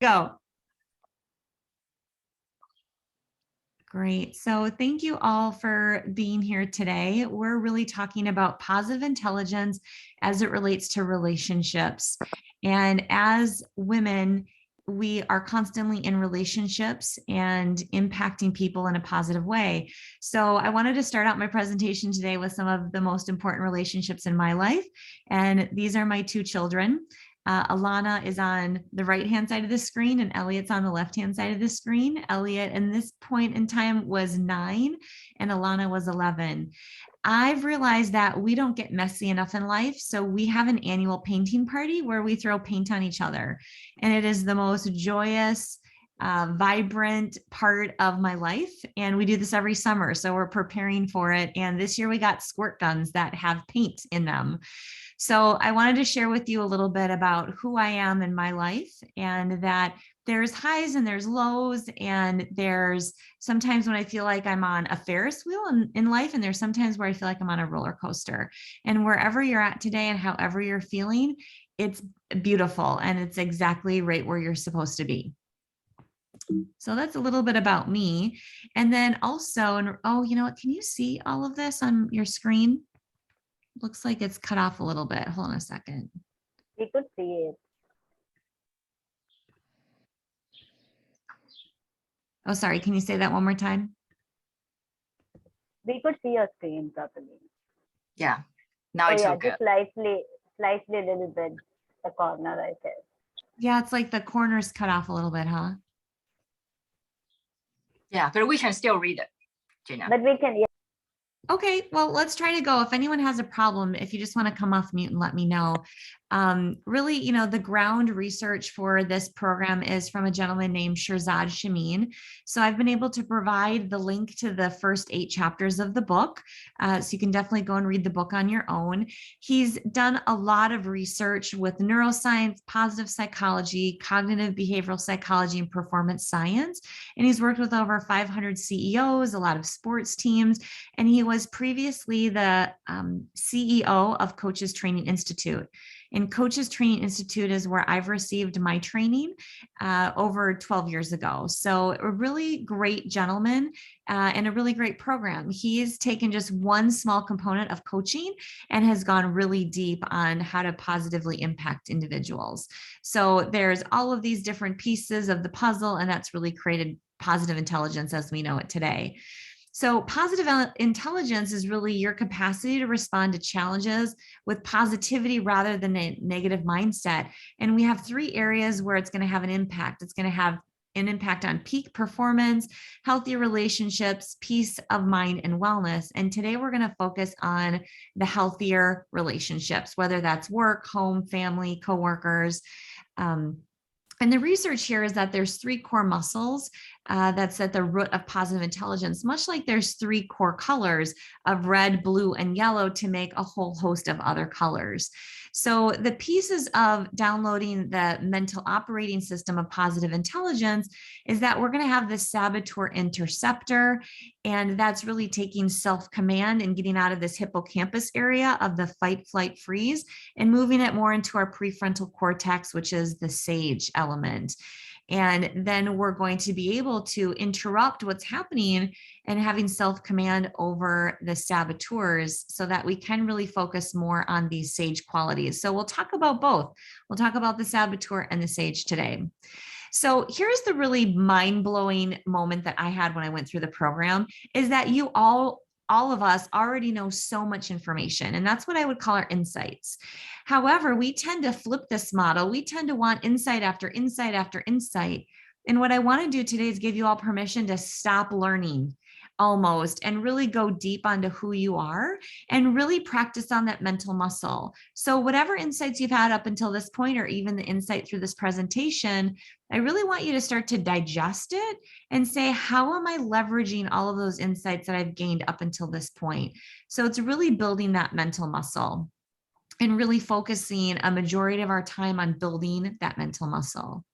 Go. Great. So thank you all for being here today. We're really talking about positive intelligence as it relates to relationships. And as women, we are constantly in relationships and impacting people in a positive way. So I wanted to start out my presentation today with some of the most important relationships in my life. And these are my two children. Alana is on the right-hand side of the screen and Elliot's on the left-hand side of the screen. Elliot in this point in time was 9 and Alana was 11. I've realized that we don't get messy enough in life. So we have an annual painting party where we throw paint on each other. And it is the most joyous, vibrant part of my life. And we do this every summer. So we're preparing for it. And this year we got squirt guns that have paint in them. So I wanted to share with you a little bit about who I am in my life, and that there's highs and there's lows, and there's sometimes when I feel like I'm on a Ferris wheel in life, and there's sometimes where I feel like I'm on a roller coaster. And wherever you're at today and however you're feeling, it's beautiful and it's exactly right where you're supposed to be. So that's a little bit about me. And then also, and oh, you know what, can you see all of this on your screen? Looks like it's cut off a little bit. Hold on a second. We could see it. Oh, sorry. Can you say that one more time? We could see your screen properly. Yeah. Now it's okay. Just slightly a little bit the corner, I guess. Yeah, it's like the corners cut off a little bit, huh? Yeah, but we can still read it, Gina. But we can, yeah. Okay, well, let's try to go. If anyone has a problem, if you just want to come off mute and let me know. Really, you know, the ground research for this program is from a gentleman named Shirzad Shamin. So I've been able to provide the link to the first 8 chapters of the book. So you can definitely go and read the book on your own. He's done a lot of research with neuroscience, positive psychology, cognitive behavioral psychology, and performance science. And he's worked with over 500 CEOs, a lot of sports teams, and he was previously the CEO of Coaches Training Institute. And Coaches Training Institute is where I've received my training over 12 years ago. So a really great gentleman and a really great program. He's taken just one small component of coaching and has gone really deep on how to positively impact individuals. So there's all of these different pieces of the puzzle, and that's really created positive intelligence as we know it today. So positive intelligence is really your capacity to respond to challenges with positivity rather than a negative mindset. And we have 3 areas where it's going to have an impact. It's going to have an impact on peak performance, healthy relationships, peace of mind, and wellness. And today we're going to focus on the healthier relationships, whether that's work, home, family, coworkers. And the research here is that there's 3 core muscles that's at the root of positive intelligence, much like there's 3 core colors of red, blue, and yellow to make a whole host of other colors. So the pieces of downloading the mental operating system of positive intelligence is that we're going to have the Saboteur interceptor, and that's really taking self-command and getting out of this hippocampus area of the fight, flight, freeze, and moving it more into our prefrontal cortex, which is the sage element. And then we're going to be able to interrupt what's happening and having self-command over the saboteurs so that we can really focus more on these sage qualities. So we'll talk about both. We'll talk about the saboteur and the sage today. So here's the really mind-blowing moment that I had when I went through the program is that you all of us already know so much information, and that's what I would call our insights. However, we tend to flip this model. We tend to want insight after insight after insight. And what I want to do today is give you all permission to stop learning almost and really go deep onto who you are and really practice on that mental muscle. So whatever insights you've had up until this point, or even the insight through this presentation, I really want you to start to digest it and say, how am I leveraging all of those insights that I've gained up until this point? So it's really building that mental muscle and really focusing a majority of our time on building that mental muscle.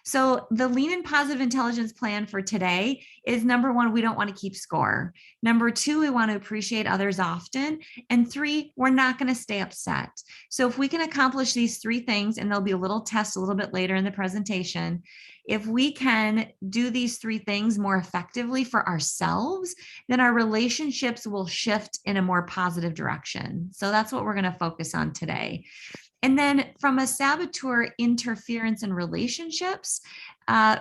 So the LeanIn Positive Intelligence plan for today is number one, we don't want to keep score. Number two, we want to appreciate others often. And three, we're not going to stay upset. So if we can accomplish these three things, and there'll be a little test a little bit later in the presentation, if we can do these three things more effectively for ourselves, then our relationships will shift in a more positive direction. So that's what we're going to focus on today. And then from a saboteur interference in relationships,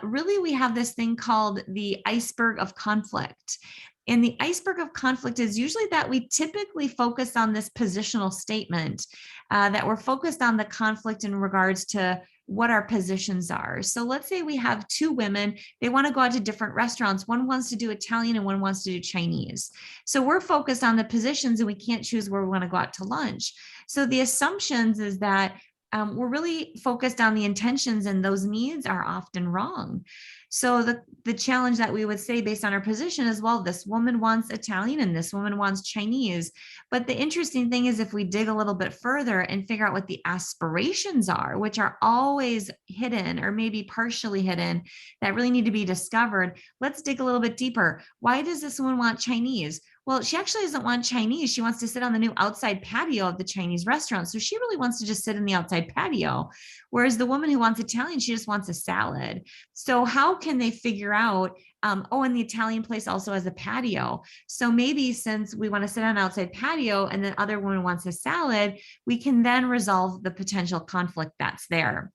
really we have this thing called the iceberg of conflict. And the iceberg of conflict is usually that we typically focus on this positional statement, that we're focused on the conflict in regards to what our positions are. So let's say we have two women, they want to go out to different restaurants. One wants to do Italian and one wants to do Chinese. So we're focused on the positions and we can't choose where we want to go out to lunch. So the assumptions is that we're really focused on the intentions, and those needs are often wrong. So the challenge that we would say based on our position is, well, this woman wants Italian and this woman wants Chinese. But the interesting thing is, if we dig a little bit further and figure out what the aspirations are, which are always hidden or maybe partially hidden, that really need to be discovered, let's dig a little bit deeper. Why does this woman want Chinese? Well, she actually doesn't want Chinese. She wants to sit on the new outside patio of the Chinese restaurant. So she really wants to just sit in the outside patio. Whereas the woman who wants Italian, she just wants a salad. So how can they figure out, oh, and the Italian place also has a patio. So maybe since we want to sit on an outside patio and the other woman wants a salad, we can then resolve the potential conflict that's there.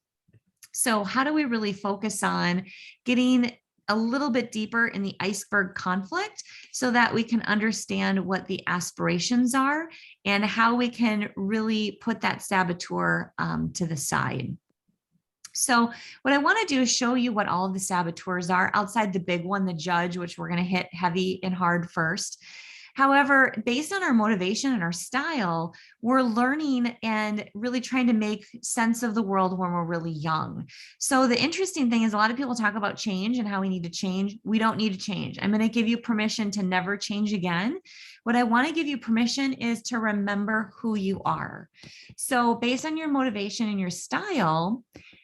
So how do we really focus on getting a little bit deeper in the iceberg conflict so that we can understand what the aspirations are and how we can really put that saboteur to the side? So what I want to do is show you what all of the saboteurs are outside the big one, the judge, which we're going to hit heavy and hard first. However, based on our motivation and our style, we're learning and really trying to make sense of the world when we're really young. So the interesting thing is, a lot of people talk about change and how we need to change. We don't need to change. I'm going to give you permission to never change again. What I want to give you permission is to remember who you are. So based on your motivation and your style,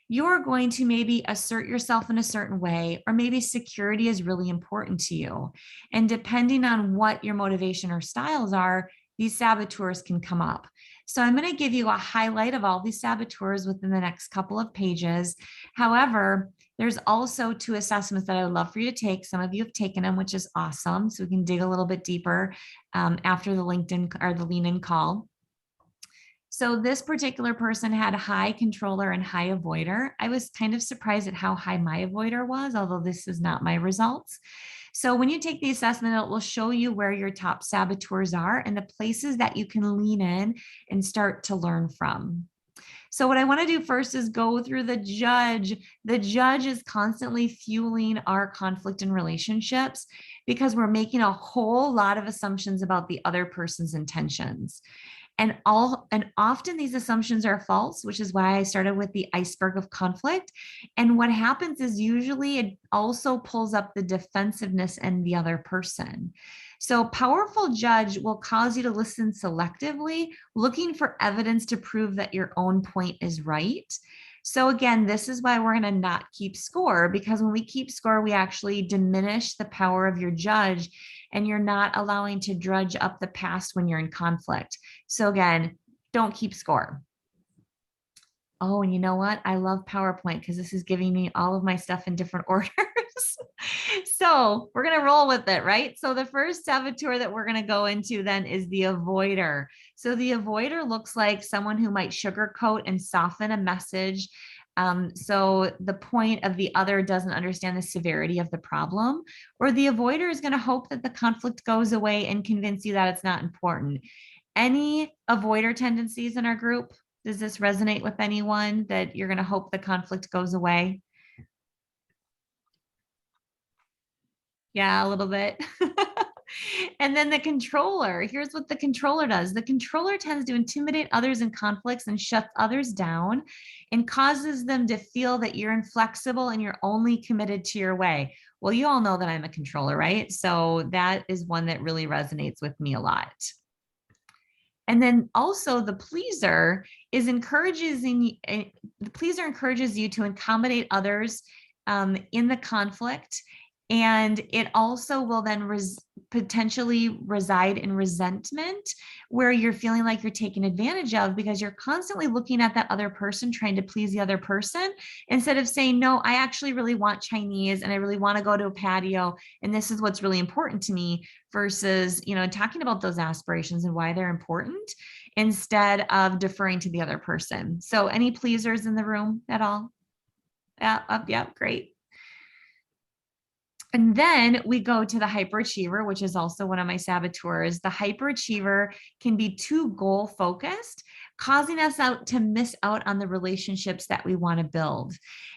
you're going to maybe assert yourself in a certain way, or maybe security is really important to you. And depending on what your motivation or styles are, these saboteurs can come up. So I'm going to give you a highlight of all these saboteurs within the next couple of pages. However, there's also two assessments that I would love for you to take. Some of you have taken them, which is awesome. So we can dig a little bit deeper after the LinkedIn or the LeanIn call. So this particular person had high controller and high avoider. I was kind of surprised at how high my avoider was, although this is not my results. So when you take the assessment, it will show you where your top saboteurs are and the places that you can lean in and start to learn from. So what I want to do first is go through the judge. The judge is constantly fueling our conflict in relationships because we're making a whole lot of assumptions about the other person's intentions. And often these assumptions are false, which is why I started with the iceberg of conflict. And what happens is usually it also pulls up the defensiveness in the other person. So powerful judge will cause you to listen selectively, looking for evidence to prove that your own point is right. So again, this is why we're going to not keep score, because when we keep score, we actually diminish the power of your judge, and you're not allowing to drudge up the past when you're in conflict. So again, don't keep score. Oh, and you know what? I love PowerPoint because this is giving me all of my stuff in different orders. So we're going to roll with it, right? So the first saboteur that we're going to go into then is the avoider. So the avoider looks like someone who might sugarcoat and soften a message. So the point of the other doesn't understand the severity of the problem, or the avoider is going to hope that the conflict goes away and convince you that it's not important. Any avoider tendencies in our group? Does this resonate with anyone, that you're going to hope the conflict goes away? Yeah, a little bit. And then the controller, here's what the controller does. The controller tends to intimidate others in conflicts and shuts others down and causes them to feel that you're inflexible and you're only committed to your way. Well, you all know that I'm a controller, right? So that is one that really resonates with me a lot. And then also the pleaser encourages you to accommodate others in the conflict. And it also will then potentially reside in resentment, where you're feeling like you're taken advantage of because you're constantly looking at that other person, trying to please the other person, instead of saying, no, I actually really want Chinese and I really want to go to a patio. And this is what's really important to me, versus, talking about those aspirations and why they're important instead of deferring to the other person. So any pleasers in the room at all? Yeah, great. And then we go to the hyperachiever, which is also one of my saboteurs. The hyperachiever can be too goal focused, causing us to miss out on the relationships that we want to build.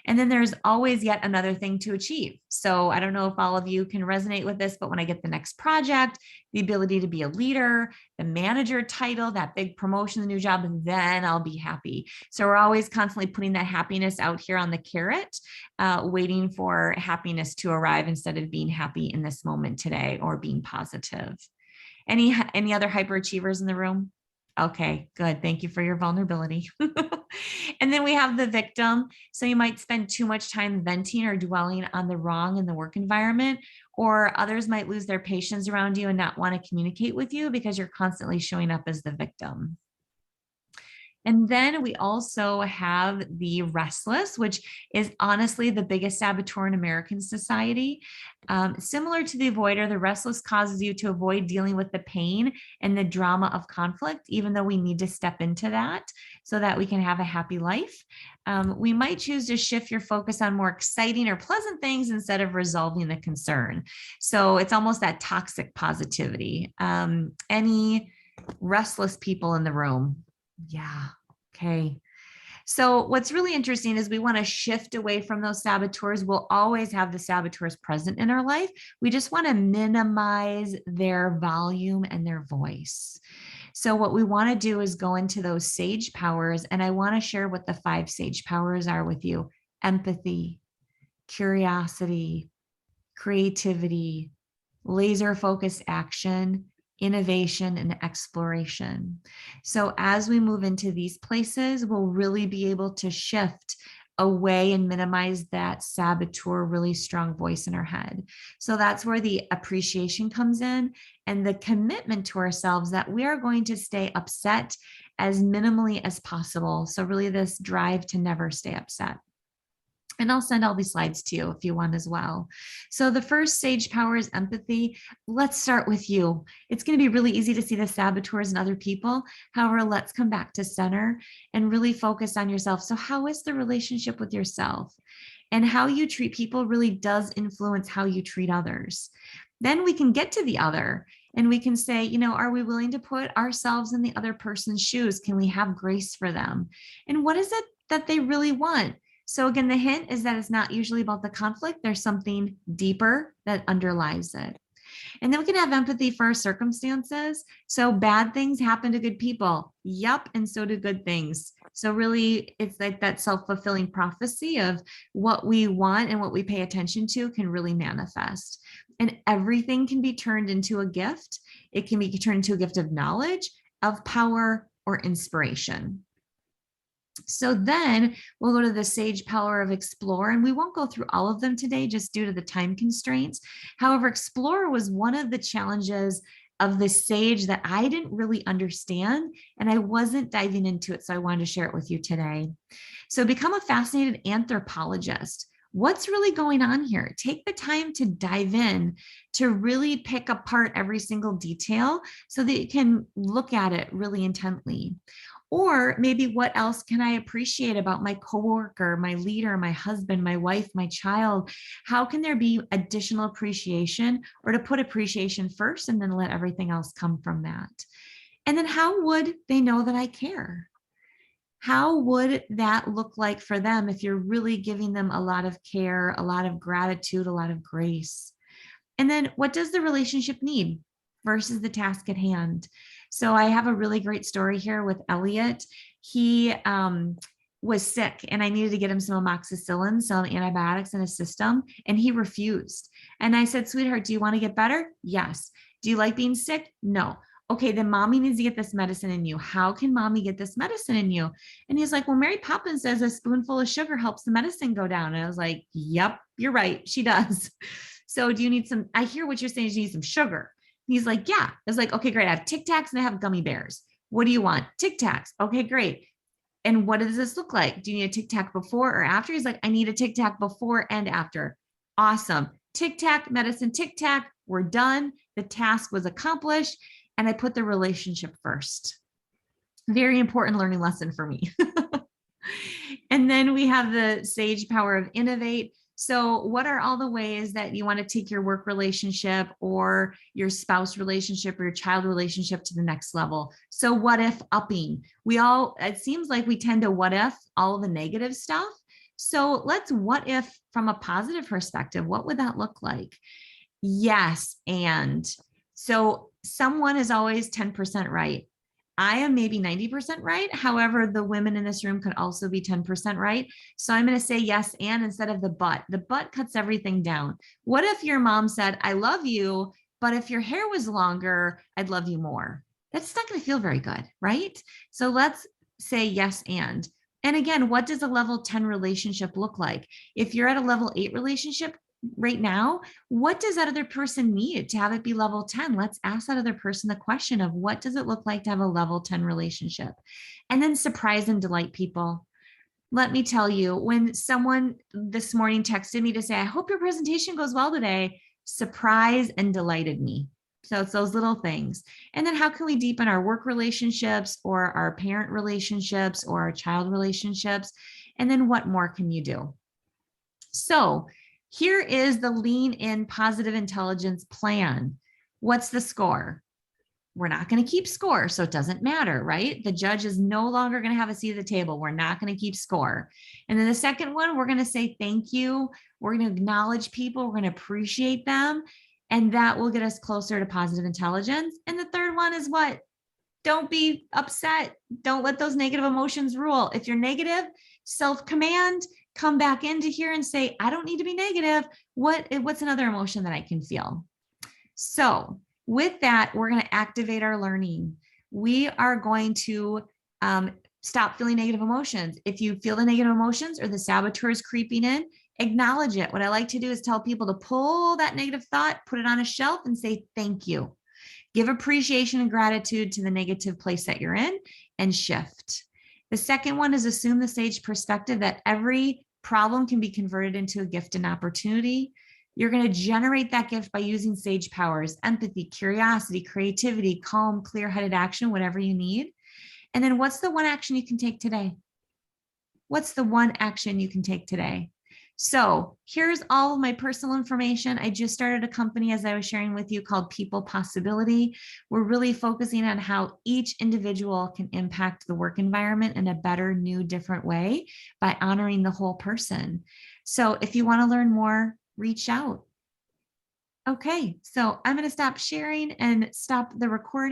And then there's always yet another thing to achieve. So I don't know if all of you can resonate with this, but when I get the next project, the ability to be a leader, the manager title, that big promotion, the new job, then I'll be happy. So we're always constantly putting that happiness out here on the carrot, waiting for happiness to arrive instead of being happy in this moment today or being positive. Any other hyperachievers in the room? Okay, good. Thank you for your vulnerability. And then we have the victim. So you might spend too much time venting or dwelling on the wrong in the work environment, or others might lose their patience around you and not want to communicate with you because you're constantly showing up as the victim. And then we also have the restless, which is honestly the biggest saboteur in American society. Similar to the avoider, the restless causes you to avoid dealing with the pain and the drama of conflict, even though we need to step into that so that we can have a happy life. We might choose to shift your focus on more exciting or pleasant things instead of resolving the concern. So it's almost that toxic positivity. Any restless people in the room? Yeah. Okay. So what's really interesting is we want to shift away from those saboteurs. We'll always have the saboteurs present in our life. We just want to minimize their volume and their voice. So what we want to do is go into those sage powers, and I want to share what the 5 sage powers are with you: empathy, curiosity, creativity, laser focused action, innovation, and exploration. So as we move into these places, we'll really be able to shift away and minimize that saboteur, really strong voice in our head. So that's where the appreciation comes in, and the commitment to ourselves that we are going to stay upset as minimally as possible. So really this drive to never stay upset. And I'll send all these slides to you if you want as well. So the first sage power is empathy. Let's start with you. It's going to be really easy to see the saboteurs in other people. However, let's come back to center and really focus on yourself. So how is the relationship with yourself? And how you treat people really does influence how you treat others. Then we can get to the other and we can say, are we willing to put ourselves in the other person's shoes? Can we have grace for them? And what is it that they really want? So again, the hint is that it's not usually about the conflict. There's something deeper that underlies it. And then we can have empathy for our circumstances. So bad things happen to good people. Yep. And so do good things. So really, it's like that self-fulfilling prophecy of what we want and what we pay attention to can really manifest. And everything can be turned into a gift. It can be turned into a gift of knowledge, of power, or inspiration. So then we'll go to the sage power of explore, and we won't go through all of them today just due to the time constraints. However, explore was one of the challenges of the sage that I didn't really understand, and I wasn't diving into it. So I wanted to share it with you today. So become a fascinated anthropologist. What's really going on here? Take the time to dive in, to really pick apart every single detail so that you can look at it really intently. Or maybe what else can I appreciate about my coworker, my leader, my husband, my wife, my child? How can there be additional appreciation, or to put appreciation first and then let everything else come from that? And then how would they know that I care? How would that look like for them if you're really giving them a lot of care, a lot of gratitude, a lot of grace? And then what does the relationship need versus the task at hand? So I have a really great story here with Elliot. He was sick and I needed to get him some amoxicillin, some antibiotics in his system, and he refused. And I said, sweetheart, do you want to get better? Yes. Do you like being sick? No. Okay, then mommy needs to get this medicine in you. How can mommy get this medicine in you? And he's like, well, Mary Poppins says a spoonful of sugar helps the medicine go down. And I was like, yep, you're right. She does. So do you need some? I hear what you're saying. You need some sugar. He's like, yeah. I was like, okay, great. I have Tic Tacs and I have gummy bears. What do you want? Tic Tacs. Okay, great. And what does this look like? Do you need a Tic Tac before or after? He's like, I need a Tic Tac before and after. Awesome. Tic Tac, medicine, Tic Tac. We're done. The task was accomplished. And I put the relationship first. Very important learning lesson for me. And then we have the sage power of innovate. So what are all the ways that you want to take your work relationship or your spouse relationship or your child relationship to the next level? So what if upping? It seems like we tend to what if all the negative stuff. So let's what if from a positive perspective, what would that look like? Yes. And so someone is always 10% right. I am maybe 90% right. However, the women in this room could also be 10% right. So I'm going to say yes and instead of the but. The but cuts everything down. What if your mom said, I love you, but if your hair was longer, I'd love you more? That's not going to feel very good, right? So let's say yes and. And again, what does a level 10 relationship look like? If you're at a level 8 relationship, right now, what does that other person need to have it be level 10? Let's ask that other person the question of what does it look like to have a level 10 relationship? And then surprise and delight people. Let me tell you, when someone this morning texted me to say, I hope your presentation goes well today, surprise and delighted me. So it's those little things. And then how can we deepen our work relationships or our parent relationships or our child relationships? And then what more can you do? So here is the LeanIn positive intelligence plan. What's the score? We're not going to keep score, so it doesn't matter, right? The judge is no longer going to have a seat at the table. We're not going to keep score. And then the second one, we're going to say thank you. We're going to acknowledge people. We're going to appreciate them. And that will get us closer to positive intelligence. And the third one is what? Don't be upset. Don't let those negative emotions rule. If you're negative, self-command, come back into here and say, I don't need to be negative. What's another emotion that I can feel? So with that, we're going to activate our learning. We are going to stop feeling negative emotions. If you feel the negative emotions or the saboteur is creeping in, acknowledge it. What I like to do is tell people to pull that negative thought, put it on a shelf and say, thank you. Give appreciation and gratitude to the negative place that you're in and shift. The second one is assume the sage perspective that every problem can be converted into a gift and opportunity. You're going to generate that gift by using sage powers, empathy, curiosity, creativity, calm, clear-headed action, whatever you need. And then what's the one action you can take today? What's the one action you can take today? So here's all of my personal information. I just started a company, as I was sharing with you, called People Possibility. We're really focusing on how each individual can impact the work environment in a better, new, different way by honoring the whole person. So if you want to learn more, reach out. Okay, so I'm going to stop sharing and stop the recording.